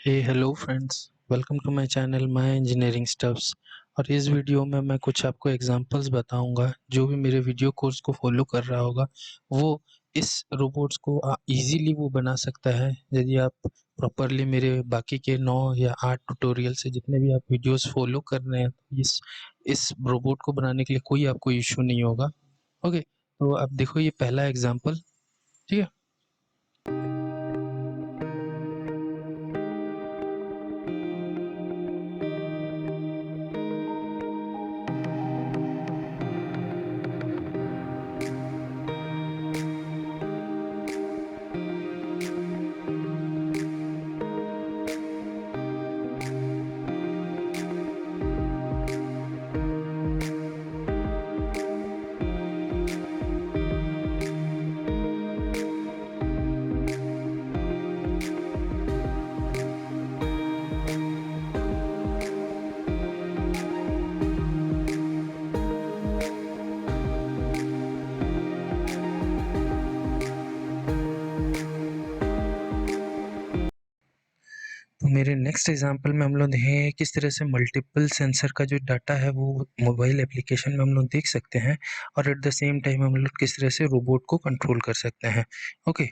Hello friends, welcome to my channel my engineering stuffs. और इस video में मैं कुछ आपको एग्जांपल्स बताऊंगा। जो भी मेरे वीडियो कोर्स को फॉलो कर रहा होगा वो इस रोबोट्स को इजीली वो बना सकता है। यदि आप प्रॉपरली मेरे बाकी के 9 या 8 ट्यूटोरियल से जितने भी आप वीडियोस फॉलो कर रहे हैं, इस रोबोट को बनाने के लिए कोई आपको इशू नहीं होगा। ओके, तो आप देखो ये पहला एग्जाम्पल। ठीक है। तो मेरे नेक्स्ट एग्जांपल में हम लोग देखेंगे किस तरह से मल्टीपल सेंसर का जो डाटा है वो मोबाइल एप्लीकेशन में हम लोग देख सकते हैं, और एट द सेम टाइम हम लोग किस तरह से रोबोट को कंट्रोल कर सकते हैं। ओके,